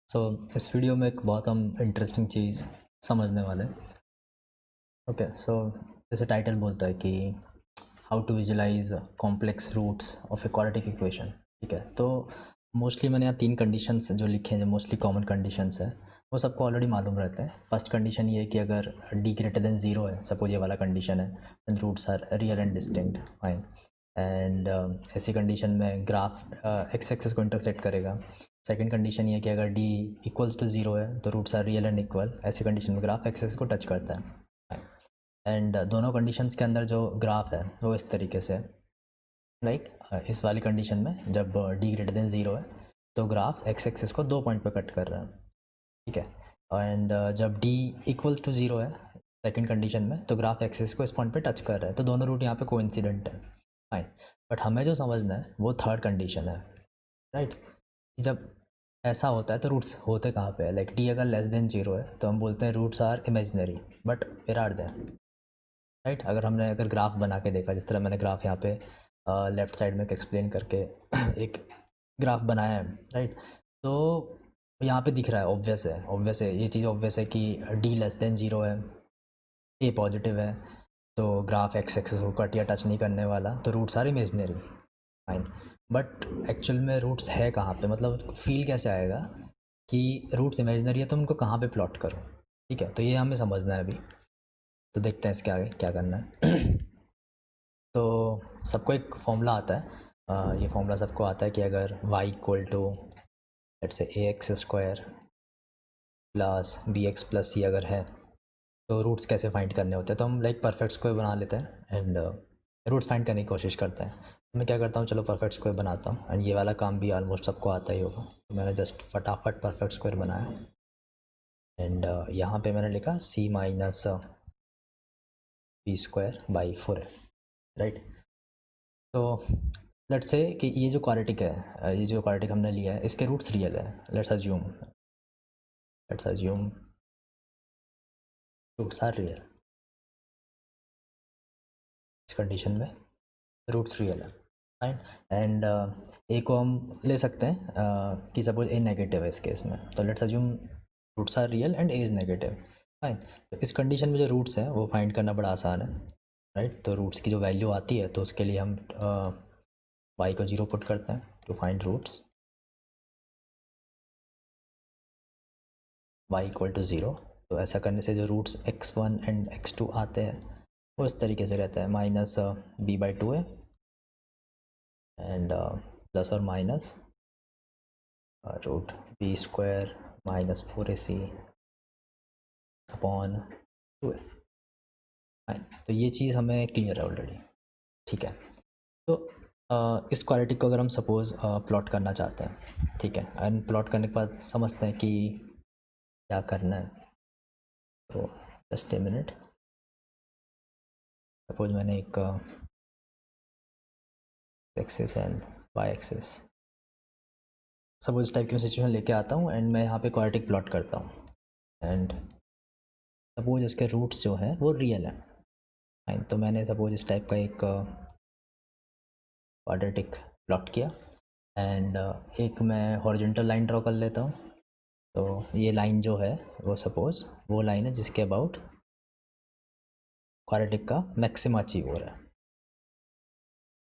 सो इस वीडियो में एक बहुत हम इंटरेस्टिंग चीज़ समझने वाले हैं। ओके, सो जैसे टाइटल बोलता है कि how to visualise complex roots of a quadratic equation. ठीक है, तो मोस्टली मैंने यहाँ 3 कंडीशंस जो लिखे हैं, जो मोस्टली कॉमन कंडीशंस है, वो सबको ऑलरेडी मालूम रहता है। फर्स्ट कंडीशन ये है कि अगर d ग्रेटर देन 0 है, सपोज ये वाला कंडीशन है, then roots are real and distinct. Fine. And ऐसी कंडीशन में ग्राफ एक्स एक्सिस को इंटरसेक्ट करेगा। सेकंड कंडीशन ये है कि अगर d इक्वल्स टू 0 है तो roots are real and equal. ऐसी कंडीशन में ग्राफ एक्स एक्सिस को टच करता है। एंड दोनों कंडीशंस के अंदर जो ग्राफ है वो इस तरीके से, लाइक इस वाली कंडीशन में जब d ग्रेटर देन 0 है तो ग्राफ एक्स एक्सिस को 2 पॉइंट पे कट कर रहा है। ठीक है, एंड जब d इक्वल्स टू 0 है सेकंड कंडीशन में तो ग्राफ एक्सिस को इस पॉइंट पे टच कर रहा है। तो दोनों रूट यहाँ पे कोइंसिडेंट है। फाइन, बट हमें जो समझना है वो थर्ड कंडीशन है, राइट। जब ऐसा होता है तो रूट्स होते कहाँ पे है, लाइक d अगर लेस देन 0 है तो हम बोलते हैं roots are imaginary, but where are they, right. अगर ग्राफ बना के देखा, जिस तरह मैंने ग्राफ यहाँ पे लेफ्ट साइड में एक्सप्लेन करके एक ग्राफ बनाया है, राइट। तो यहाँ पे दिख रहा है, ऑब्वियस है ये चीज़, ऑब्वियस है कि d लेस देन 0 है, a पॉजिटिव है, तो ग्राफ एक्स एक्सिस को कट या टच नहीं करने वाला, तो roots are imaginary. Fine, but actual में रूट्स है कहाँ पे, मतलब फील कैसे आएगा कि रूट्स इमेजिनरी है तो उनको कहाँ पे प्लॉट करो। ठीक है, तो ये हमें समझना है अभी। तो देखते हैं इसके आगे क्या करना है। तो सबको एक फॉर्मूला आता है, ये फॉर्मूला सबको आता है कि अगर y equal to let's say a x square plus b x plus c अगर है तो रूट्स कैसे फाइंड करने होते हैं। तो हम लाइक परफेक्ट स्क्वायर बना लेते हैं एंड रूट्स फाइंड करने की कोशिश करते हैं। तो मैं क्या करता हूँ, चलो परफेक्ट स्क्वायर बनाता हूँ, एंड ये वाला काम भी ऑलमोस्ट सबको आता ही होगा। तो मैंने जस्ट फटाफट परफेक्ट स्क्वायर बनाया एंड यहाँ पे मैंने लिखा c minus B square by 4 है, राइट। तो लेट्स से कि ये जो क्वाड्रेटिक है, ये जो क्वाड्रेटिक हमने लिया है इसके रूट्स रियल है। Let's assume roots are real. इस कंडीशन में रूट्स रियल है। फाइन, एंड ए को हम ले सकते हैं कि सपोज ए नेगेटिव है इस केस में, तो let's assume roots are real and A is negative. Fine, तो इस कंडीशन में जो रूट्स हैं वो फाइंड करना बड़ा आसान है, राइट। तो रूट्स की जो वैल्यू आती है तो उसके लिए हम y को 0 पुट करते हैं to find roots. y equal to 0, तो ऐसा करने से जो रूट्स x1 एंड x2 आते हैं वो इस तरीके से रहता है, माइनस b/2 है एंड प्लस और minus root B square minus 4ac upon 2 है। फाइन, तो ये चीज़ हमें क्लियर है ऑलरेडी। ठीक है, तो इस क्वालिटी को अगर हम सपोज़ प्लॉट करना चाहते हैं, ठीक है, एंड प्लॉट करने के बाद समझते हैं कि क्या करना है। तो जस्ट ए मिनट, सपोज मैंने X axis and Y axis, suppose इस टाइप की मैं सिचुएशन लेके आता हूँ एंड मैं यहाँ पे क्वाड्रेटिक प्लॉट करता हूँ एंड सपोज इसके रूट्स जो हैं वो रियल है। फाइन, तो मैंने सपोज इस टाइप का एक क्वाड्रेटिक प्लॉट किया एंड एक मैं हॉरिजॉन्टल लाइन ड्रॉ कर लेता हूँ। तो ये लाइन जो है वो सपोज वो लाइन है जिसके अबाउट क्वाड्रेटिक का मैक्सिमा अचीव हो रहा है।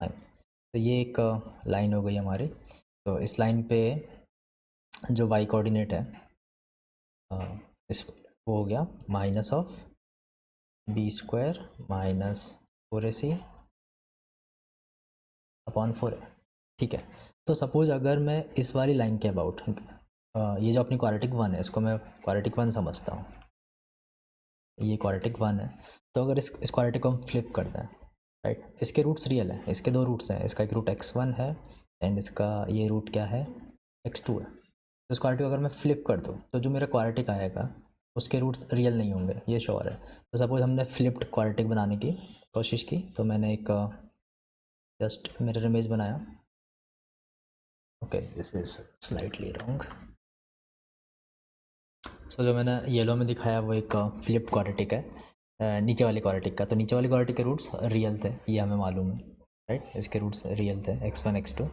फाइन, तो ये एक लाइन हो गई हमारी। तो इस लाइन पे जो वाई कोऑर्डिनेट है इस वो हो गया minus of B square minus 4ac upon 4 है। ठीक है, तो सपोज़ अगर मैं इस वाली लाइन के अबाउट ये जो अपनी क्वाड्रेटिक 1 है इसको मैं क्वाड्रेटिक 1 समझता हूँ, ये क्वाड्रेटिक 1 है। तो अगर इस क्वाड्रेटिक को हम फ्लिप करते हैं, राइट, इसके रूट्स रियल है, इसके 2 रूट्स हैं, इसका एक रूट x1 है एंड इसका ये रूट क्या है x2 है। तो इस क्वाड्रेटिक को अगर मैं फ्लिप कर दूँ तो जो मेरा क्वाड्रेटिक आएगा उसके रूट्स रियल नहीं होंगे, ये श्योर है। तो सपोज़ हमने फ्लिप्ड क्वाड्रेटिक बनाने की कोशिश की, तो मैंने एक जस्ट मिरर इमेज बनाया। Okay, this is slightly wrong. So जो मैंने येलो में दिखाया वो एक फ्लिप्ड क्वाड्रेटिक है, नीचे वाले क्वाड्रेटिक का। तो नीचे वाले क्वाड्रेटिक के रूट्स रियल थे, ये हमें मालूम है, राइट। इसके रूट्स रियल थे x1 x2।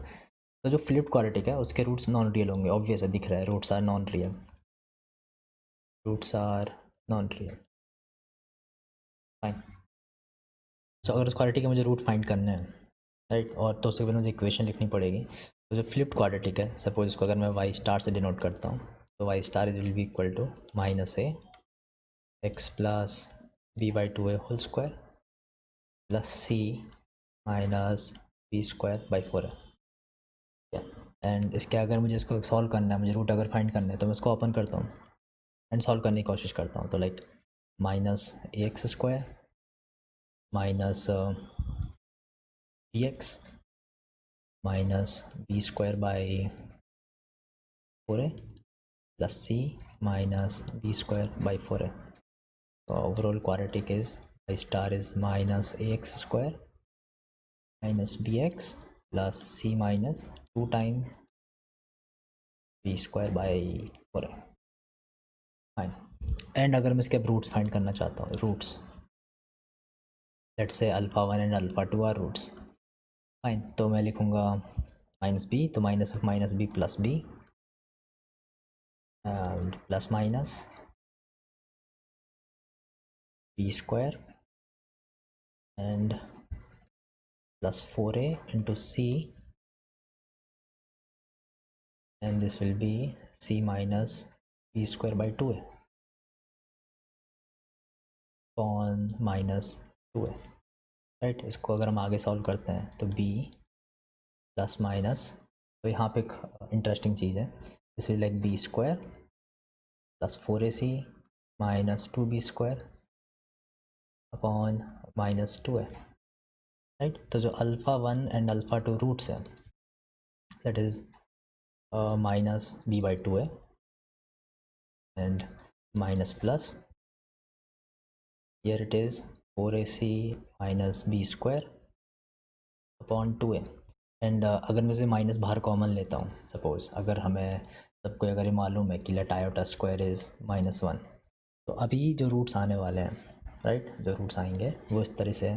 तो जो फ्लिप्ड क्वाड्रेटिक है उसके रूट्स नॉन रियल होंगे, ऑब्वियस है, दिख रहा है, roots are non real, roots are non real. Fine. So अगर उस क्वाड्रेटिक के मुझे रूट फाइंड करने हैं, राइट, और तो उसके बाद मुझे इक्वेशन लिखनी पड़ेगी। तो जो फ्लिप्ड क्वाड्रेटिक है, सपोज इसको अगर मैं वाई स्टार से डिनोट करता हूँ, तो Y star will be equal to minus A X plus B by 2a whole square plus C minus B square by 4a। And इसके अगर मुझे इसको सॉल्व करना है, मुझे रूट अगर फाइंड करना है, तो मैं इसको ओपन करता हूँ एंड सॉल्व करने की कोशिश करता हूँ। तो like minus A x square minus B X minus B square by 4a plus C minus B square by 4a। So overall quadratic is I star is minus ax square minus bx plus c minus 2 times b square by 4a। Fine. And अगर मैं इसके अब roots find करना चाहता हूँ, roots let's say alpha 1 and alpha 2 are roots. Fine, तो मैं लिखूँगा माइनस बी, तो minus of minus B plus B and plus minus B square and plus 4a into c, and this will be c minus b square by 2a upon minus 2a, right. इसको अगर हम आगे solve करते हैं तो b plus minus, तो यहाँ पे एक इंटरेस्टिंग चीज़ है, this will like B square plus 4ac minus 2b square upon minus 2a, right. तो जो अल्फ़ा 1 एंड अल्फ़ा 2 रूट्स हैं, that is minus b by 2a and minus plus, here it is 4ac minus b square upon 2a। And अगर मैं इसे minus बाहर common लेता हूँ, suppose अगर हमें सबको अगर ये मालूम है कि लेट आयोटा स्क्वायर इज़ -1, तो अभी जो रूट्स आने वाले हैं, राइट, जो रूट्स आएंगे वो इस तरह से है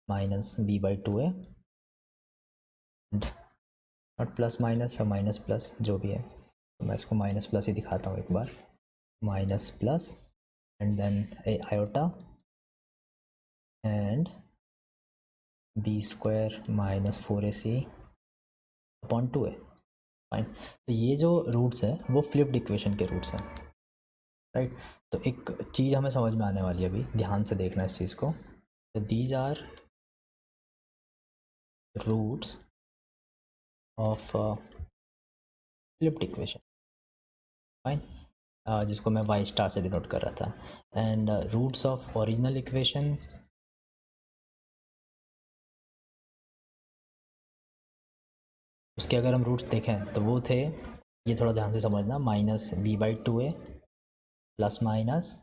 minus B by 2a, not plus minus, minus plus जो भी है, तो मैं इसको माइनस प्लस ही दिखाता हूँ एक बार, minus plus and then a iota and b square minus 4ac upon 2a। Fine. तो ये जो रूट्स हैं वो फ्लिप्ड इक्वेशन के रूट्स हैं, राइट। तो एक चीज़ हमें समझ में आने वाली है, अभी ध्यान से देखना इस चीज़ को। तो these are roots of flipped equation, fine, जिसको मैं वाई स्टार से डिनोट कर रहा था। And roots of original equation, उसके अगर हम रूट्स देखें तो वो थे, ये थोड़ा ध्यान से समझना, minus B by 2a plus minus,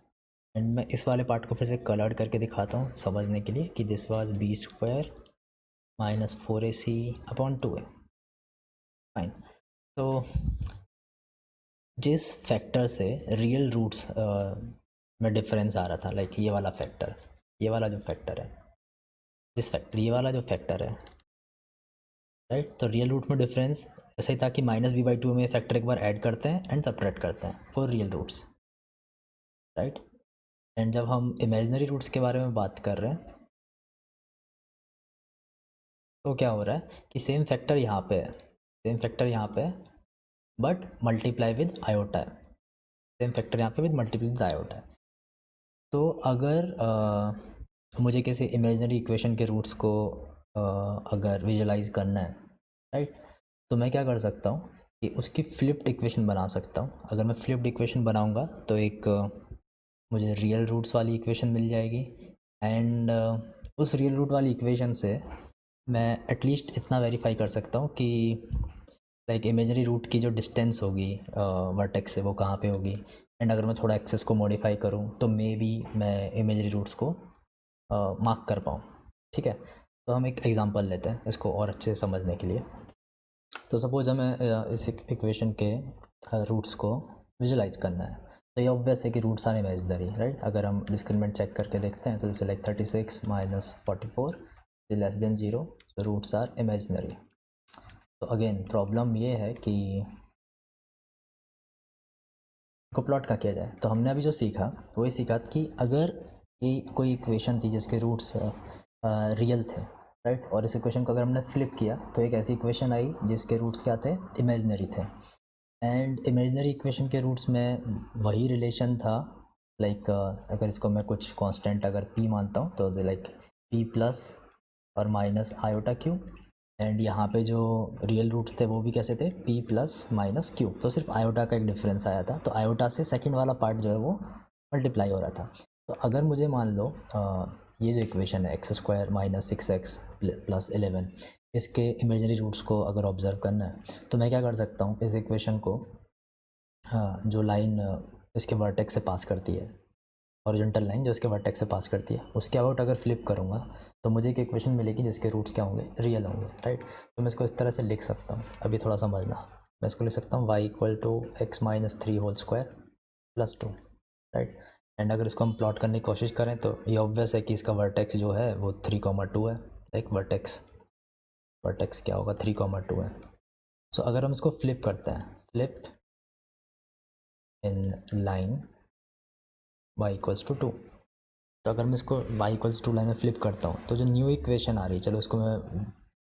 and मैं इस वाले पार्ट को फिर से कलर्ड करके दिखाता हूँ समझने के लिए कि this was B square minus 4ac upon 2a। Fine. तो जिस फैक्टर से रियल रूट्स में डिफरेंस आ रहा था, लाइक ये वाला फैक्टर, ये वाला जो फैक्टर है, जिस फैक्टर, ये वाला जो फैक्टर है, राइट, तो रियल रूट में डिफरेंस ऐसा ही था कि माइनस बी बाई 2 में फैक्टर एक बार ऐड करते हैं एंड सब्ट्रैक्ट करते हैं for real roots, right. And जब हम इमेजिनरी रूट्स के बारे में बात कर रहे हैं, तो क्या हो रहा है कि सेम फैक्टर यहाँ पे है, सेम फैक्टर यहाँ पे है, बट मल्टीप्लाई विद आयोटा है, सेम फैक्टर यहाँ पे विद मल्टीप्लाई विद आयोटा है। तो अगर मुझे किसी इमेजिनरी इक्वेशन के रूट्स को अगर विजुलाइज करना है, राइट, तो मैं क्या कर सकता हूँ कि उसकी फ्लिप्ड इक्वेशन बना सकता हूँ। अगर मैं फ्लिप्ड इक्वेशन बनाऊँगा तो एक मुझे रियल रूट्स वाली इक्वेशन मिल जाएगी, एंड उस रियल रूट वाली इक्वेशन से मैं एटलीस्ट इतना वेरीफाई कर सकता हूँ कि लाइक इमेजरी रूट की जो डिस्टेंस होगी वर्टेक्स से वो कहाँ पे होगी, एंड अगर मैं थोड़ा एक्सेस को मॉडिफाई करूँ तो मे बी मैं इमेजरी रूट्स को मार्क कर पाऊँ। ठीक है, तो हम एक एग्जांपल लेते हैं इसको और अच्छे से समझने के लिए। तो सपोज हमें इस इक्वेशन के रूट्स को विजुलाइज करना है, तो ये ऑब्वियस है कि रूट्स आर इमेजिनरी, राइट। अगर हम डिस्क्रिमिनेंट चेक करके देखते हैं तो जैसे लाइक 36 माइनस 44 लेस देन 0, तो रूट्स आर इमेजिनरी। तो अगेन प्रॉब्लम ये है कि को प्लॉट का किया जाए। तो हमने अभी जो सीखा वही सीखा कि अगर ये कोई इक्वेशन थी जिसके रूट्स रियल थे, राइट, और इस इक्वेशन को अगर हमने फ्लिप किया तो एक ऐसी इक्वेशन आई जिसके रूट्स क्या थे, इमेजनरी थे। एंड इमेजनरी इक्वेशन के रूट्स में वही रिलेशन था, लाइक अगर इसको मैं कुछ कांस्टेंट अगर p मानता हूँ तो लाइक p प्लस और माइनस आयोटा क्यू, एंड यहाँ पे जो रियल रूट्स थे वो भी कैसे थे, p प्लस माइनस क्यू। तो सिर्फ आयोटा का एक डिफरेंस आया था, तो आयोटा से सेकंड वाला पार्ट जो है वो मल्टीप्लाई हो रहा था। तो अगर मुझे मान लो ये जो इक्वेशन है x square minus 6x plus 11, इसके इमेजनरी रूट्स को अगर ऑब्जर्व करना है तो मैं क्या कर सकता हूँ, इस इक्वेशन को जो लाइन इसके वर्टेक्स से पास करती है, हॉरिजॉन्टल लाइन जो इसके वर्टेक्स से पास करती है, उसके अबाउट अगर फ्लिप करूँगा तो मुझे एक इक्वेशन मिलेगी जिसके रूट्स क्या होंगे, रियल होंगे, राइट। तो मैं इसको इस तरह से लिख सकता हूँ, अभी थोड़ा समझना। मैं इसको लिख सकता हूँ y equal to X minus 3 whole square plus 2, right. And अगर इसको हम प्लॉट करने की कोशिश करें तो ये ऑब्वियस है कि इसका वर्टेक्स जो है वो 3,2 है, लाइक वर्टेक्स क्या होगा, 3,2 है। सो अगर हम इसको फ्लिप करते हैं, flip in line y equals to 2, तो अगर मैं इसको y इक्वल्स टू लाइन में फ्लिप करता हूँ तो जो न्यू इक्वेशन आ रही है, चलो इसको मैं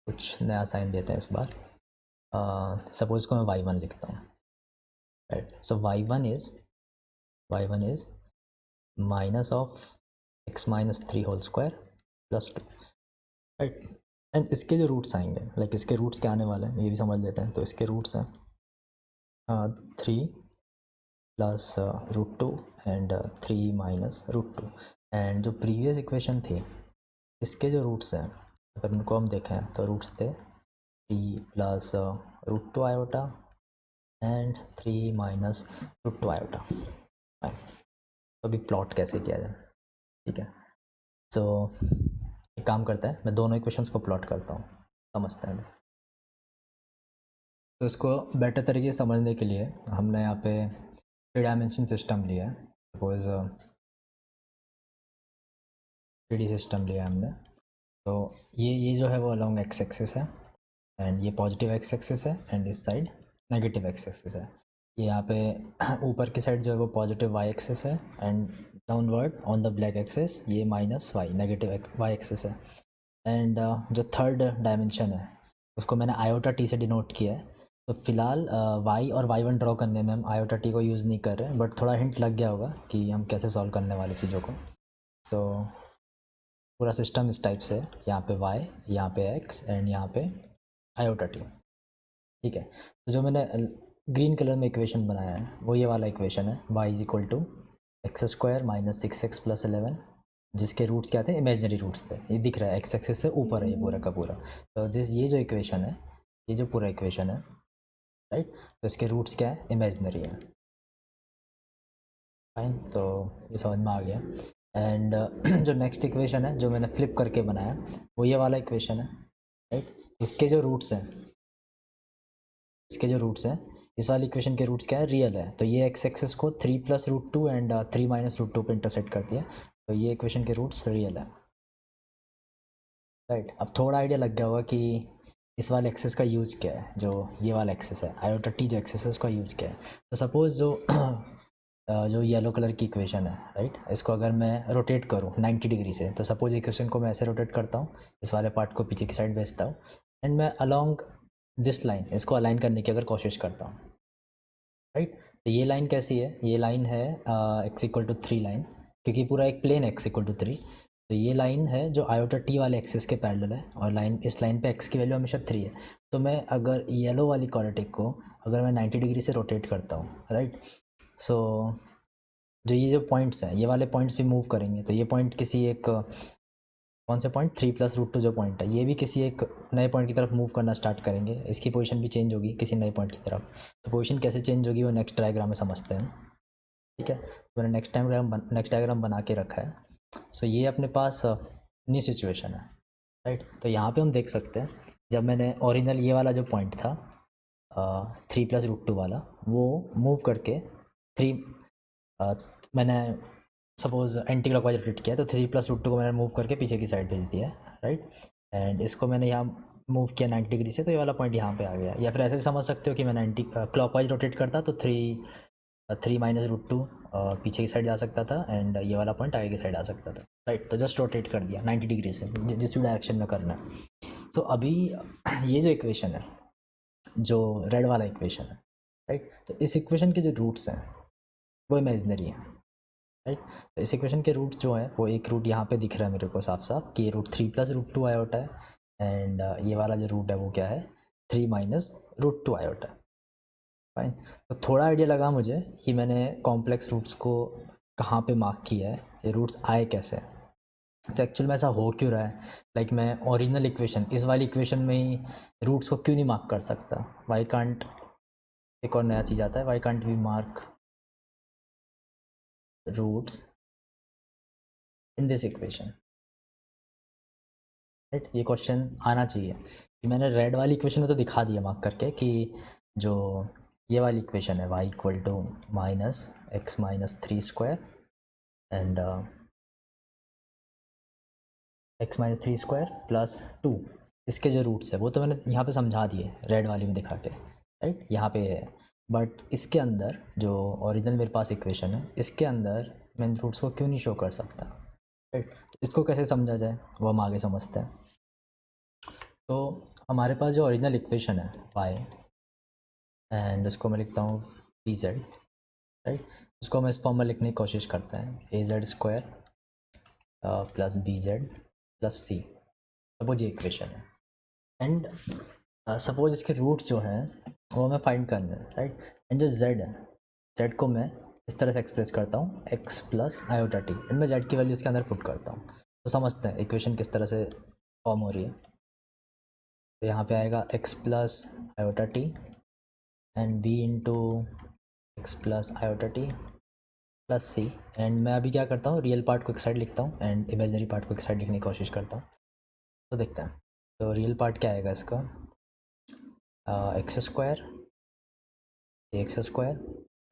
कुछ नया साइन देते हैं इस बार, सपोज इसको मैं y1 लिखता हूँ, right. So y1 is minus of x minus 3 whole square plus 2, right. And इसके जो रूट्स आएंगे, लाइक इसके रूट्स क्या आने वाले हैं ये भी समझ लेते हैं। तो इसके रूट्स हैं 3 plus root 2 and 3 minus root 2। And जो प्रीवियस इक्वेशन थी इसके जो रूट्स हैं अगर उनको हम देखें तो रूट्स थे 3 plus root 2 iota and 3 minus root 2 iota. तो अभी प्लॉट कैसे किया जाए, ठीक है। सो एक काम करता है, मैं दोनों इक्वेशंस को प्लॉट करता हूँ, समझते हैं। तो इसको बेटर तरीके से समझने के लिए हमने यहाँ पे 3 डायमेंशन सिस्टम लिया है। सपोज 3D सिस्टम लिया है हमने। तो ये जो है वो अलॉन्ग एक्स एक्सिस है, एंड ये पॉजिटिव एक्स एक्सिस है, एंड इस साइड नेगेटिव एक्स एक्सिस है। ये यहाँ पे ऊपर की साइड जो है वो पॉजिटिव वाई एक्सिस है, and downward on the black axis ये minus y negative y axis है। एंड जो थर्ड डायमेंशन है उसको मैंने आयोटा टी से डिनोट किया है। तो फिलहाल वाई और वाई वन ड्रॉ करने में हम आयोटा टी को यूज़ नहीं कर रहे हैं, बट थोड़ा हिंट लग गया होगा कि हम कैसे सॉल्व करने वाले चीज़ों को। सो पूरा सिस्टम इस टाइप से है, यहाँ पे y, यहाँ पे x एंड यहाँ पे आयोटा टी, ठीक है। तो जो मैंने ग्रीन कलर में इक्वेशन बनाया है वो ये वाला इक्वेशन है, y is equal to X square minus 6x plus 11, जिसके रूट्स क्या थे, इमेजनरी रूट्स थे। ये दिख रहा है एक्स एक्सिस से ऊपर है ये पूरा का पूरा। तो ये जो इक्वेशन है, ये जो पूरा इक्वेशन है, राइट, तो इसके रूट्स क्या है, इमेजनरी है, फाइन। तो ये समझ में आ गया। एंड जो नेक्स्ट इक्वेशन है जो मैंने फ्लिप करके बनाया वो ये वाला इक्वेशन है, राइट। इसके जो रूट्स हैं, इस वाली इक्वेशन के रूट्स क्या है, रियल है। तो ये एक्स एक्सिस को 3 plus root 2 and 3 minus root 2 पे इंटरसेक्ट करती है। तो ये इक्वेशन के रूट्स रियल है, राइट। अब थोड़ा आइडिया लग गया होगा कि इस वाले एक्सेस का यूज़ क्या है, जो ये वाला एक्सेस है आयोटा टी जो एक्सेस है उसका यूज़ क्या है। तो सपोज़ जो येलो कलर की इक्वेशन है, राइट, इसको अगर मैं रोटेट करूँ 90 डिग्री से, तो सपोज इक्वेशन को मैं ऐसे रोटेट करता हूँ, इस वाले पार्ट को पीछे की साइड भेजता हूँ, एंड मैं अलॉन्ग दिस लाइन इसको अलाइन करने की अगर कोशिश करता हूँ, राइट। तो ये लाइन कैसी है, ये लाइन है एक्स इक्वल टू 3 लाइन, क्योंकि पूरा एक प्लेन एक्स इक्वल टू 3। तो ये लाइन है जो आयोटा टी वाले एक्सिस के पैरेलल है, और इस लाइन पे एक्स की वैल्यू हमेशा 3 है। तो मैं अगर येलो वाली क्वाड्रेटिक को अगर मैं 90 डिग्री से रोटेट करता हूँ, राइट, सो जो ये जो पॉइंट्स हैं ये वाले पॉइंट्स भी मूव करेंगे। तो ये पॉइंट किसी एक कौन से पॉइंट, 3 प्लस रूट 2 जो पॉइंट है ये भी किसी एक नए पॉइंट की तरफ मूव करना स्टार्ट करेंगे, इसकी पोजीशन भी चेंज होगी किसी नए पॉइंट की तरफ। तो पोजीशन कैसे चेंज होगी वो नेक्स्ट डायग्राम में समझते हैं, ठीक है। तो मैंने नेक्स्ट डायग्राम बना के रखा है। सो ये अपने पास न्यू सिचुएशन है, राइट। तो यहाँ पे हम देख सकते हैं जब मैंने ओरिजिनल ये वाला जो पॉइंट था 3 प्लस रूट 2 वाला वो मूव करके 3 मैंने सपोज एंटी क्लॉकवाइज रोटेट किया, तो 3 प्लस रूट 2 को मैंने मूव करके पीछे की साइड भेज दिया, राइट। एंड इसको मैंने यहाँ मूव किया 90 डिग्री से, तो ये वाला पॉइंट यहाँ पे आ गया। या फिर ऐसे भी समझ सकते हो कि मैं 90 क्लॉकवाइज रोटेट करता तो 3 माइनस रूट 2 पीछे की साइड जा सकता था, एंड ये वाला पॉइंट आगे की साइड आ सकता था, राइट। तो जस्ट रोटेट कर दिया 90 डिग्री से, जिस भी डायरेक्शन में करना है। तो अभी ये जो इक्वेशन है, जो रेड वाला इक्वेशन है, राइट, तो इस इक्वेशन के जो रूट्स हैं वो इमेजनरी है, राइट। तो इस इक्वेशन के रूट जो है वो एक रूट यहाँ पे दिख रहा है मेरे को साफ साफ कि ये रूट 3 प्लस रूट 2 आयोटा है, एंड ये वाला जो रूट है वो क्या है, 3 माइनस रूट 2 आयोटा है, फाइन। तो थोड़ा आइडिया लगा मुझे कि मैंने कॉम्प्लेक्स रूट्स को कहाँ पे मार्क किया है, ये रूट्स आए कैसे। तो एक्चुअल में ऐसा हो क्यों रहा है, लाइक मैं ओरिजिनल इक्वेशन, इस वाली इक्वेशन में ही रूट्स को क्यों नहीं मार्क कर सकता, वाई कांट, एक और नया चीज़ आता है, why can't we mark roots in this equation, right. ये क्वेश्चन आना चाहिए कि मैंने रेड वाली इक्वेशन में तो दिखा दिया मार्क करके कि जो ये वाली इक्वेशन है y equal to minus X minus 3 square and X minus 3 square plus 2, इसके जो रूट्स है वो तो मैंने यहाँ पे समझा दिए रेड वाली में दिखा के, राइट, यहाँ पे है। बट इसके अंदर जो ओरिजिनल मेरे पास इक्वेशन है, इसके अंदर मैं इन रूट्स को क्यों नहीं शो कर सकता, राइट। तो इसको कैसे समझा जाए वो हम आगे समझते हैं। तो हमारे पास जो ओरिजिनल इक्वेशन है y, एंड उसको मैं लिखता हूँ पी जेड, राइट। उसको हम इस फॉर्म में लिखने की कोशिश करते हैं, a z square plus b z plus c, suppose ये इक्वेशन है। एंड सपोज इसके रूट जो हैं वो हमें फाइंड करना है, राइट। एंड जो z है, z को मैं इस तरह से एक्सप्रेस करता हूँ x plus iota t, and मैं z की वैल्यू इसके अंदर पुट करता हूँ। तो समझते हैं इक्वेशन किस तरह से फॉर्म हो रही है। तो यहाँ पे आएगा x plus iota t and b into x plus iota t plus c, and मैं अभी क्या करता हूँ, रियल पार्ट को एक साइड लिखता हूँ एंड इमेजनरी पार्ट को एक साइड लिखने की कोशिश करता हूँ। तो देखते हैं, तो रियल पार्ट क्या आएगा इसका, x square, x square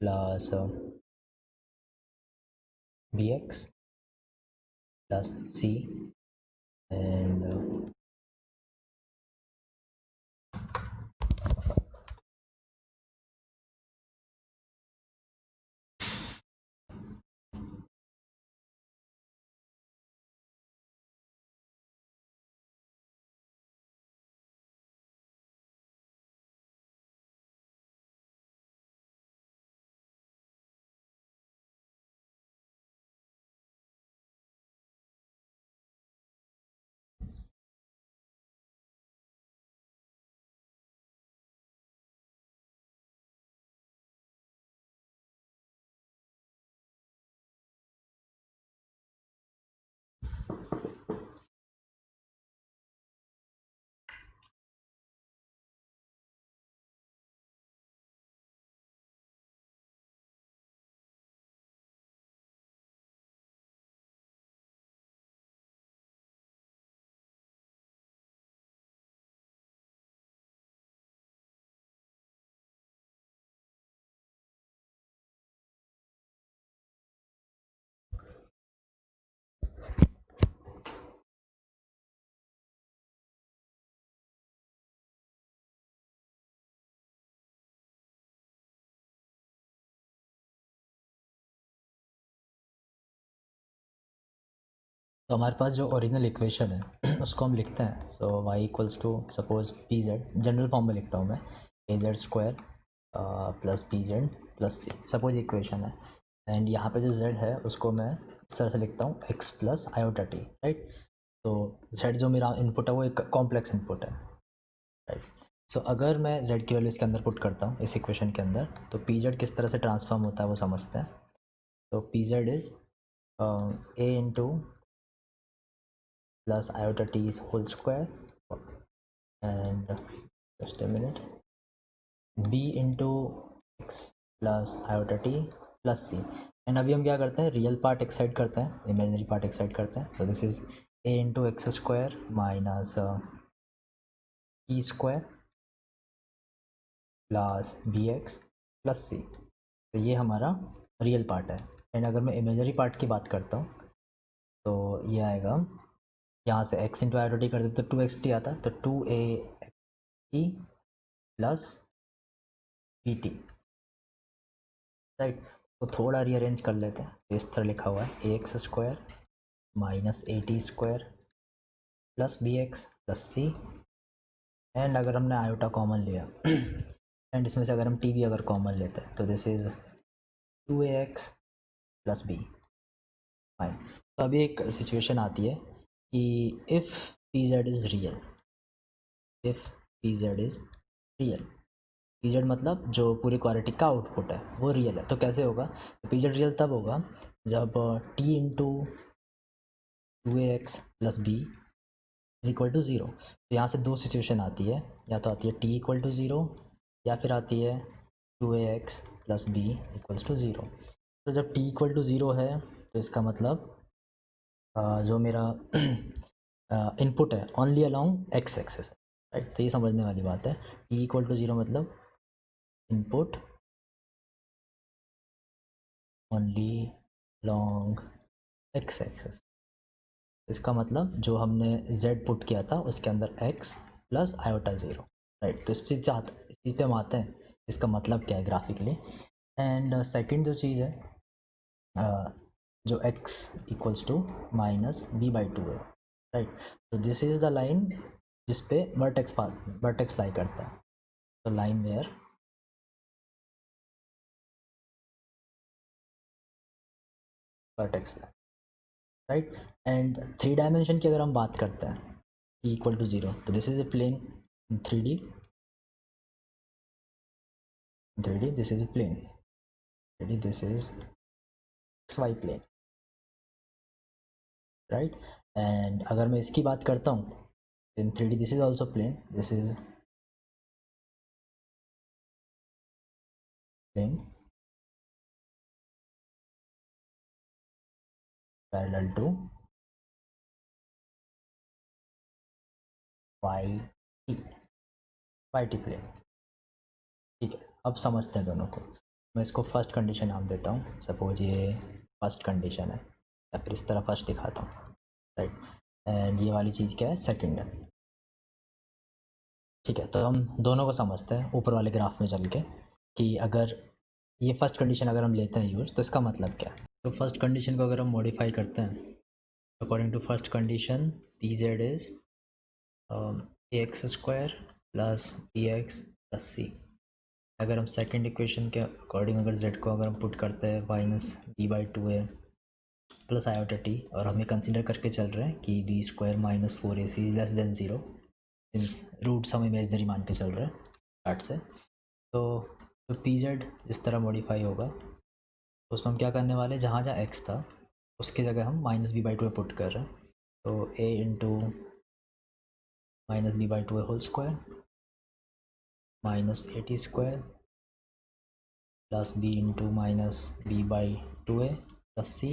plus b x plus c, and तो हमारे पास जो ओरिजिनल इक्वेशन है उसको हम लिखते हैं। So y equals to suppose p z, general form में लिखता हूँ मैं, a z square plus p z plus c, suppose equation है। एंड यहाँ पे जो z है उसको मैं इस तरह से लिखता हूँ x plus iota T, right. तो z जो मेरा इनपुट है वो एक कॉम्प्लेक्स इनपुट है, राइट। सो अगर मैं z की वैल्यू इसके अंदर पुट करता हूँ इस इक्वेशन के अंदर, तो पी जेड किस तरह से ट्रांसफॉर्म होता है वो समझते हैं। तो p z is a into plus iota t is whole square and just a minute b into x plus iota t plus c, and अभी हम क्या करते हैं, रियल पार्ट एक साइड करते हैं, इमेजिनरी पार्ट एक साइड करते हैं। तो this is a into x square minus e square plus b x plus c, तो ये हमारा रियल पार्ट है। एंड अगर मैं इमेजिनरी पार्ट की बात करता हूँ तो ये आएगा, यहाँ से x इंटू आई टी कर देते तो 2xt आता, तो 2a plus B T, right. तो थोड़ा रीअरेंज कर लेते हैं, तो इस तरह लिखा हुआ है ax² minus AT² plus BX plus C, and अगर हमने आयोटा कॉमन लिया एंड इसमें से अगर हम टी भी अगर कॉमन लेते हैं तो this is 2ax plus b, fine. तो अभी एक सिचुएशन आती है कि if p z is real, if p z is real, p z मतलब जो पूरी क्वालिटी का आउटपुट है वो रियल है, तो कैसे होगा? तो पी जेड रियल तब होगा जब t into 2ax plus b is equal to zero. तो यहाँ से दो सिचुएशन आती है, या तो आती है टी इक्वल टू ज़ीरो या फिर आती है 2ax plus b equals to zero. तो जब टी इक्वल टू ज़ीरो है तो इसका मतलब जो मेरा इनपुट है ओनली अलॉन्ग एक्स एक्सेस है, राइट। तो ये समझने वाली बात है, टी इक्वल टू ज़ीरो मतलब input only long x axis. इसका मतलब जो हमने z पुट किया था उसके अंदर x plus iota zero, right. तो इस चीज़ पे हम आते हैं, इसका मतलब क्या है ग्राफिकली। एंड सेकंड जो चीज़ है जो x equals to minus B by two है, राइट। तो दिस इज़ द लाइन जिस पे वर्टेक्स लाई करता है, तो line where vertex lie, right. And three dimension की अगर हम बात करते हैं e इक्वल टू ज़ीरो, तो this is a plane in 3D, this is a plane, 3D this is xy plane, right। And अगर मैं इसकी बात करता हूँ इन 3D this is also plane, this is plane parallel to YT plane, ठीक है। अब समझते हैं दोनों को। मैं इसको फर्स्ट कंडीशन नाम देता हूँ, सपोज ये फर्स्ट कंडीशन है, या फिर इस तरह फर्स्ट दिखाता हूँ, राइट। एंड ये वाली चीज़ क्या है? सेकंड है, ठीक है। तो हम दोनों को समझते हैं ऊपर वाले ग्राफ में चल के, कि अगर ये फर्स्ट कंडीशन अगर हम लेते हैं यूज, तो इसका मतलब क्या है? तो फर्स्ट कंडीशन को अगर हम मॉडिफाई करते हैं, according to first condition p z is ax² plus bx plus c. अगर हम सेकेंड इक्वेशन के अकॉर्डिंग अगर z को अगर हम पुट करते हैं minus B by two a plus iota t, और हमें कंसिडर करके चल रहे हैं कि b² minus 4ac is less than zero, since roots हम इमेजनरी मान के चल रहे हैं स्टार्ट से। तो पी जेड इस तरह मॉडिफाई होगा, तो उसमें हम क्या करने वाले हैं, जहाँ जहाँ x था उसकी जगह हम minus B by two put कर रहे हैं, तो a into minus B by two whole square minus AT² plus b into minus B by two a plus c,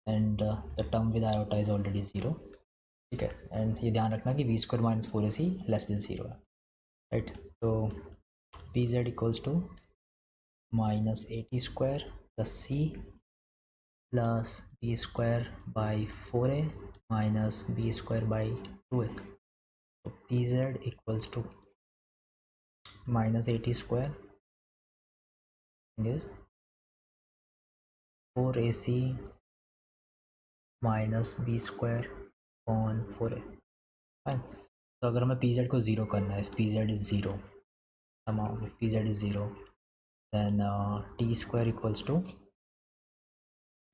and the term with iota is already zero, ठीक है। And ये ध्यान रखना कि v² minus 4ac less than zero है, right. तो p z equals to minus AT² plus c plus b² by 4a minus b² by 2a, तो p z equals to minus AT² is 4ac minus b² on 4a, fine. तो अगर हमें p z को zero करना है, p z is zero, amount p z is zero, then t² equals to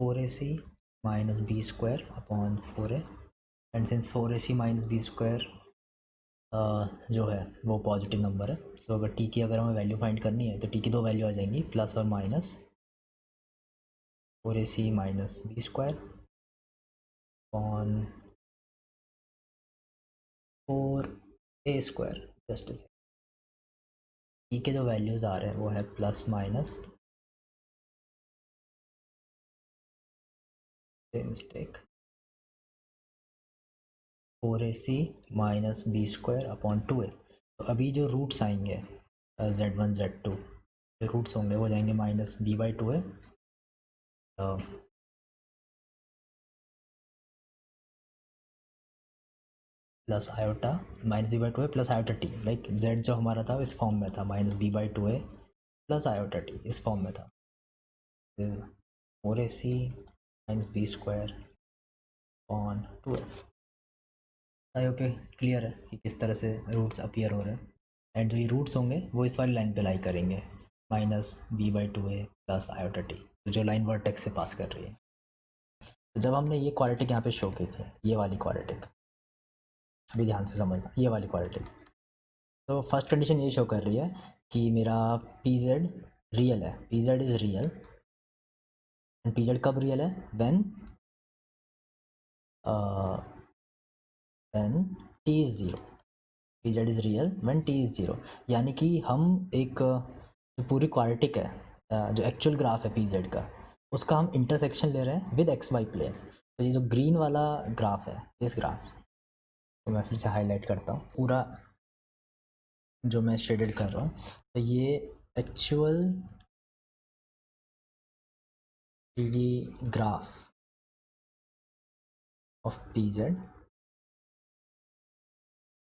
4ac minus b² upon 4a, and since 4ac minus b² जो है वो positive number है, सो अगर t की अगर हमें वैल्यू फाइंड करनी है तो t की दो वैल्यू आ जाएंगी, प्लस और minus 4ac minus b² upon 4a², just t के जो वैल्यूज़ आ रहे हैं वो है plus minus, mistake, 4ac minus b² upon 2a। तो अभी जो रूट्स आएंगे z1 z2 जो रूट्स होंगे वो जाएंगे माइनस बी बाई टू है, plus iota minus B by two a plus iota t, like z जो हमारा था इस फॉर्म में था minus B by two a plus iota t इस फॉर्म में था, four a c minus B square on two f. I hope clear है कि किस तरह से रूट्स अपीयर हो रहे हैं, एंड जो ये रूट्स होंगे वो इस वाली लाइन पे लाई करेंगे minus B by two a plus iota t, जो लाइन वर्टेक्स से पास कर रही है। तो जब हमने ये क्वाड्रेटिक यहाँ पे शो की थी, ये वाली क्वाड्रेटिक, अभी ध्यान से समझना, ये वाली क्वाड्रेटिक, तो फर्स्ट कंडीशन ये शो कर रही है कि मेरा पी जेड रियल है, p z is real, and p Z कब रियल है, when T is zero, P z is real when T is zero. यानी कि हम एक जो पूरी क्वाड्रेटिक है, जो एक्चुअल ग्राफ है पी जेड का, उसका हम इंटरसेक्शन ले रहे हैं विद एक्स वाई प्लेन। तो ये जो ग्रीन वाला ग्राफ है, इस ग्राफ तो मैं फिर से हाईलाइट करता हूँ, पूरा जो मैं शेडेड कर रहा हूँ, तो ये actual 3D graph of pz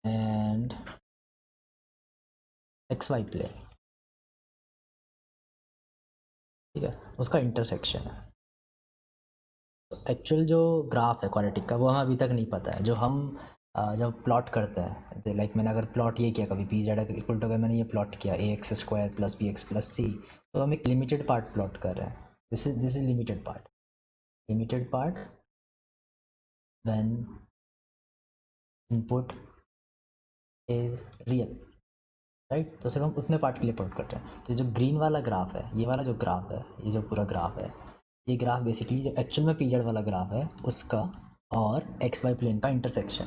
and xy plane, ठीक है, उसका इंटरसेक्शन है। तो एक्चुअल जो ग्राफ है क्वाड्रेटिक का वो हमें अभी तक नहीं पता है, जो हम जब प्लॉट करते हैं, लाइक मैंने अगर प्लॉट ये किया कभी पी जेड इक्वल टू, अगर मैंने ये प्लॉट किया a x square plus b x plus c, तो हम एक लिमिटेड पार्ट प्लॉट कर रहे हैं, this is limited part when input is real, right. तो सिर्फ हम उतने पार्ट के लिए प्लॉट कर रहे हैं। तो जो ग्रीन वाला ग्राफ है, ये वाला जो ग्राफ है, ये जो पूरा ग्राफ है, ये ग्राफ बेसिकली जो एक्चुअल में पीजेड वाला ग्राफ है उसका और एक्स वाई प्लेन का इंटरसेक्शन,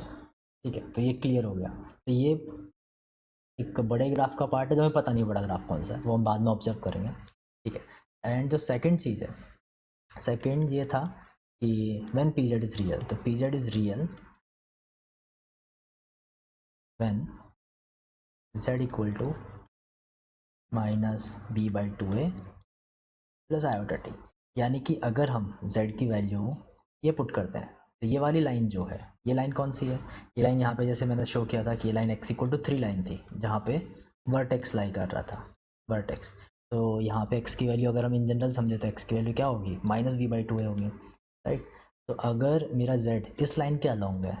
ठीक है। तो ये क्लियर हो गया। तो ये एक बड़े ग्राफ का पार्ट है जो हमें पता नहीं बड़ा ग्राफ कौन सा है, वो हम बाद में ऑब्जर्व करेंगे, ठीक है। एंड जो सेकेंड चीज़ है, सेकेंड ये था कि व्हेन पीजेड इज़ रियल, तो p z is real when z equal to minus B by two a plus iota t. यानी कि अगर हम z की वैल्यू ये पुट करते हैं, तो ये वाली लाइन जो है, ये लाइन कौन सी है, ये लाइन यहाँ पे जैसे मैंने शो किया था कि ये line x equal to 3 line थी, जहाँ पे वर्टेक्स लाई कर रहा था, वर्टेक्स। तो यहाँ पे x की वैल्यू अगर हम इन जनरल समझे तो x की वैल्यू क्या होगी, माइनस बी बाई टू ए होगी, राइट। तो अगर मेरा z इस लाइन के अलॉन्ग है,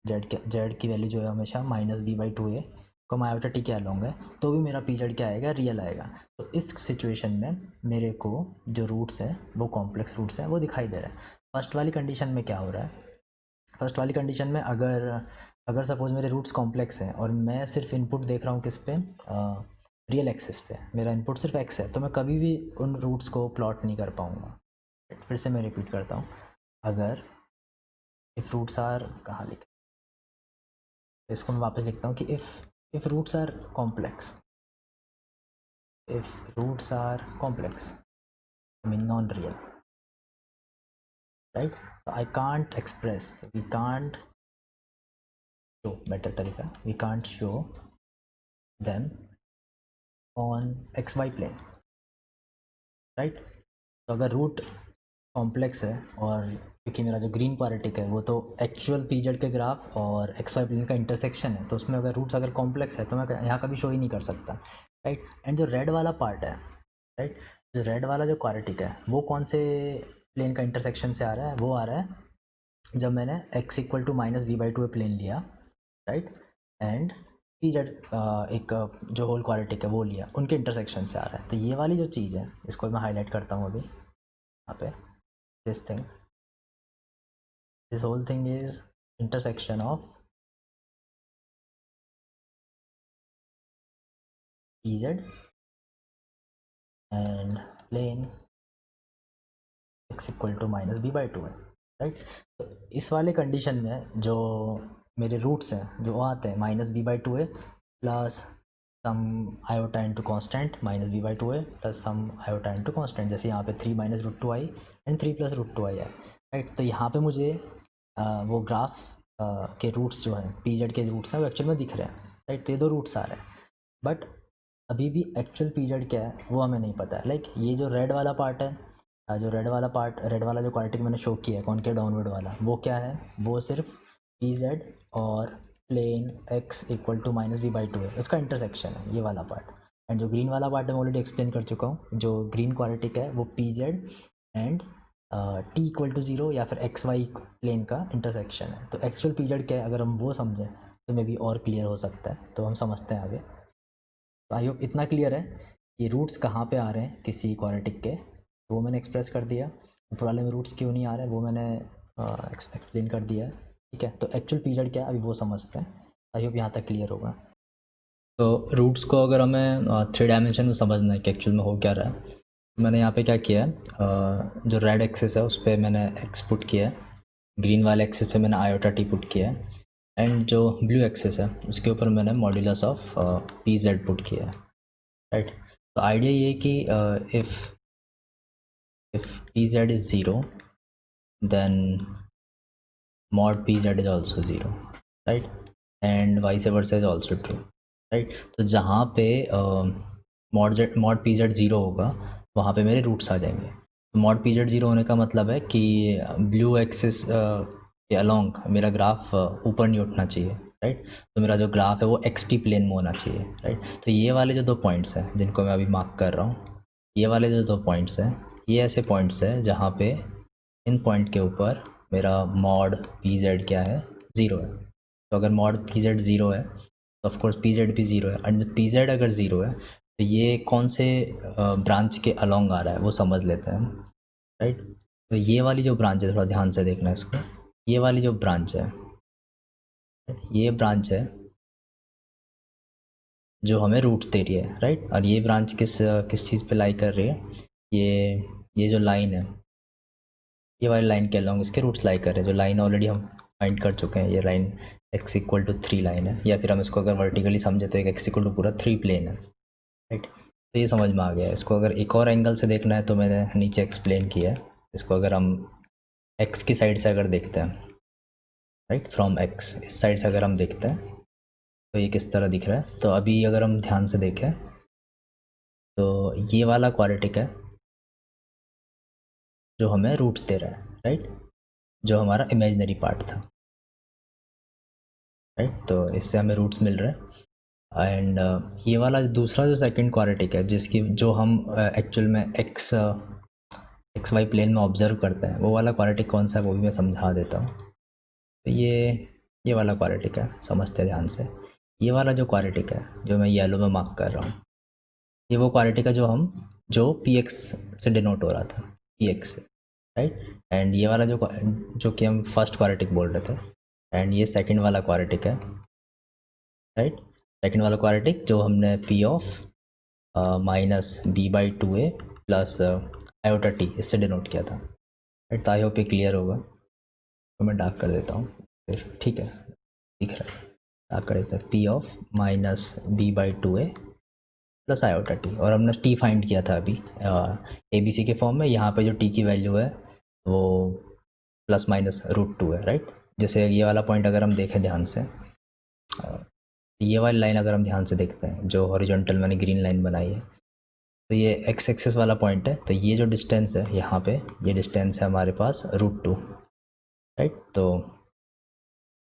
z की वैल्यू जो है हमेशा माइनस बी बाई टू ए को आयोटा टी के अलॉन्ग है, तो भी मेरा पी जेड क्या आएगा, रियल आएगा। तो इस सिचुएशन में मेरे को जो रूट्स हैं वो कॉम्प्लेक्स रूट्स हैं वो दिखाई दे रहा है। फर्स्ट वाली कंडीशन में क्या हो रहा है, फर्स्ट वाली कंडीशन में अगर सपोज मेरे रूट्स कॉम्प्लेक्स हैं और मैं सिर्फ इनपुट देख रहा हूँ किस पे, रियल एक्सिस पे, मेरा इनपुट सिर्फ एक्स है, तो मैं कभी भी उन रूट्स को प्लॉट नहीं कर पाऊँगा। फिर से मैं रिपीट करता हूँ, अगर इफ़ रूट्स आर, कहाँ लिखे, इसको मैं वापस लिखता हूँ कि if roots are complex, I mean non-real, right? So I can't express, we can't show, better तरीका, we can't show them on xy plane, right? तो अगर रूट कॉम्प्लेक्स है, और क्योंकि मेरा जो ग्रीन क्वाड्रेटिक है वो तो एक्चुअल पीजेड के ग्राफ और एक्स वाई प्लेन का इंटरसेक्शन है, तो उसमें अगर रूट्स अगर कॉम्प्लेक्स है तो मैं यहाँ कभी शो ही नहीं कर सकता, राइट। एंड जो रेड वाला पार्ट है, राइट, जो रेड वाला जो क्वाड्रेटिक है वो कौन से प्लेन का इंटरसेक्शन से आ रहा है, वो आ रहा है जब मैंने x equal to minus B by two plane लिया, राइट, एंड पी जेड एक जो होल क्वाड्रेटिक है वो लिया, उनके इंटरसेक्शन से आ रहा है। तो ये वाली जो चीज़ है इसको मैं हाईलाइट करता हूँ अभी यहाँ पे, this whole thing is intersection of pz and plane x equal to minus B by two है, राइट। तो इस वाले कंडीशन में जो मेरे रूट्स हैं जो आते हैं minus B by two a plus some iota into constant minus B by two a plus some iota into constant, जैसे यहाँ पे 3 minus root two i and 3 plus root two i है, राइट। तो यहाँ पे मुझे वो ग्राफ के रूट्स जो हैं पी जेड के रूट्स हैं वो एक्चुअल में दिख रहे हैं, राइट। तो ये दो रूट्स आ रहे हैं, बट अभी भी एक्चुअल पी जेड क्या है वो हमें नहीं पता है। लाइक ये जो रेड वाला पार्ट है, जो रेड वाला जो क्वाड्रेटिक मैंने शो किया है कॉनकेव डाउनवर्ड वाला, वो क्या है, वो सिर्फ पी जेड और plane x equal to minus B by two है, उसका इंटरसेक्शन है ये वाला पार्ट। एंड जो ग्रीन वाला पार्ट मैं ऑलरेडी एक्सप्लेन कर चुका हूँ, जो ग्रीन क्वाड्रेटिक है वो p z and t equal to zero या फिर एक्स वाई प्लेन का इंटरसेक्शन है। तो एक्चुअल पी जेड क्या है, अगर हम वो समझें तो मे बी और क्लियर हो सकता है, तो हम समझते हैं आगे। तो आई होप इतना क्लियर है कि रूट्स कहाँ पे आ रहे हैं किसी क्वाड्रेटिक के, तो वो मैंने एक्सप्रेस कर दिया। प्रॉब्लम में रूट्स क्यों नहीं आ रहे हैं वो मैंने एक्सप्लेन कर दिया है, ठीक है। तो एक्चुअल पी जेड क्या है अभी वो समझते हैं। आई होप यहाँ तक क्लियर होगा। तो रूट्स को अगर हमें 3 डायमेंशन में समझना है कि एक्चुअल में हो क्या रहा है, तो मैंने यहाँ पे क्या किया है, जो रेड एक्सिस है उस पर मैंने एक्स पुट किया है, ग्रीन वाले एक्सिस पे मैंने आयोटा टी पुट किया है, एंड जो ब्लू एक्सिस है उसके ऊपर मैंने modulus of P Z put किया है, राइट। तो आइडिया ये कि if pz is 0 then mod pz is also 0, right, and vice versa is also true, right। तो जहाँ पे mod pz 0 होगा वहाँ पे मेरे रूट्स आ जाएंगे। तो mod pz 0 होने का मतलब है कि ब्लू एक्सिस के अलोंग मेरा ग्राफ ऊपर नहीं उठना चाहिए, राइट। तो मेरा जो ग्राफ है वो xt प्लेन में होना चाहिए, राइट। तो ये वाले जो 2 पॉइंट्स हैं जिनको मैं अभी मार्क कर रहा हूँ, ये वाले जो 2 पॉइंट्स हैं ये ऐसे पॉइंट्स हैं जहाँ पे इन पॉइंट के ऊपर मेरा मॉड पी जेड क्या है, ज़ीरो है। तो अगर मॉड पी जेड ज़ीरो है तो ऑफकोर्स पी जेड भी ज़ीरो है, एंड पी जेड अगर ज़ीरो है तो ये कौन से ब्रांच के अलोंग आ रहा है वो समझ लेते हैं, राइट। तो ये वाली जो ब्रांच है, थोड़ा ध्यान से देखना है इसको, ये वाली जो ब्रांच है, ये ब्रांच है जो हमें रूट्स दे रही है, राइट। और ये ब्रांच किस चीज़ पे लाई कर रही है, ये जो लाइन है, ये वाली लाइन के अलॉन्ग इसके रूट्स लाई कर रहे हैं, जो लाइन ऑलरेडी हम फाइंड कर चुके हैं। ये line x equal to 3 line है, या फिर हम इसको अगर वर्टिकली समझे तो एक x इक्वल टू पूरा 3 प्लेन है, राइट। तो ये समझ में आ गया है। इसको अगर एक और एंगल से देखना है तो मैंने नीचे एक्सप्लेन किया है। इसको अगर हम x की साइड से अगर देखते हैं, राइट, फ्रॉम x इस साइड से अगर हम देखते हैं तो ये किस तरह दिख रहा है। तो अभी अगर हम ध्यान से देखें तो ये वाला क्वाड्रेटिक है जो हमें रूट्स दे रहा है, राइट, जो हमारा इमेजिनरी पार्ट था, राइट। तो इससे हमें रूट्स मिल रहे हैं। एंड ये वाला दूसरा जो सेकंड क्वाड्रेटिक है जिसकी जो हम एक्चुअल में एक्स वाई प्लेन में ऑब्जर्व करते हैं, वो वाला क्वाड्रेटिक कौन सा है वो भी मैं समझा देता हूँ। तो ये वाला क्वाड्रेटिक है, समझते हैं ध्यान से। ये वाला जो क्वाड्रेटिक है जो मैं येलो में मार्क कर रहा हूँ, ये वो क्वाड्रेटिक है जो पी एक्स से डिनोट हो रहा था, पी एक्स से, राइट। एंड ये वाला जो कि हम फर्स्ट क्वाड्रेटिक बोल रहे थे, एंड ये सेकंड वाला क्वाड्रेटिक है, राइट। सेकंड वाला क्वाड्रेटिक जो हमने p of minus B by two a plus iota t इससे डिनोट किया था, राइट। तो आई होप ये क्लियर होगा। तो मैं डार्क कर देता हूँ फिर, ठीक है, दिख रहा है, डार्क कर देता है, p of minus B by two a plus iota t, और हमने टी फाइंड किया था अभी ए बी सी के फॉर्म में। यहाँ पे जो टी की वैल्यू है वो प्लस माइनस रूट टू है, राइट। जैसे ये वाला पॉइंट अगर हम देखें ध्यान से, ये वाली लाइन अगर हम ध्यान से देखते हैं जो हॉरिजॉन्टल मैंने ग्रीन लाइन बनाई है, तो ये एक्स एक्सिस वाला पॉइंट है। तो ये जो डिस्टेंस है यहाँ पे, ये डिस्टेंस है हमारे पास रूट टू, राइट। तो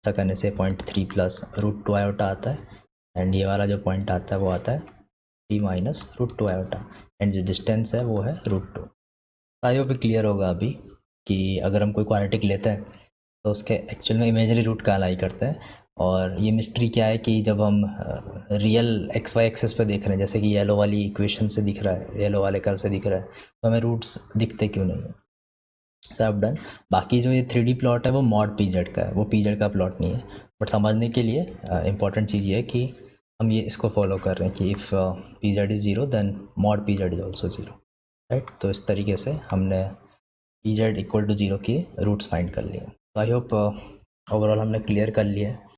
ऐसा करने से 0.3 प्लस रूट टू आयोटा आता है, एंड ये वाला जो पॉइंट आता है वो आता है t minus root two iota, and जो डिस्टेंस है वो है root two. I hope clear होगा अभी कि अगर हम कोई क्वाड्रेटिक लेते हैं तो उसके एक्चुअल में इमेजरी रूट का अलाई करते हैं। और ये मिस्ट्री क्या है कि जब हम रियल एक्स वाई एक्सेस पे देख रहे हैं, जैसे कि येलो वाली इक्वेशन से दिख रहा है, येलो वाले कर्व से दिख रहा है, तो हमें रूट्स दिखते क्यों नहीं है। सब डन। बाकी जो ये 3D प्लॉट है वो मॉड पी जेड का है, वो पी जेड का प्लॉट नहीं है। बट समझने के लिए इम्पॉर्टेंट चीज़ ये है कि हम ये इसको फॉलो कर रहे हैं कि if p z is zero then mod p z is also zero, right. तो इस तरीके से हमने p z equal to zero के रूट्स फाइंड कर लिए। तो आई होप ओवरऑल हमने क्लियर कर लिया है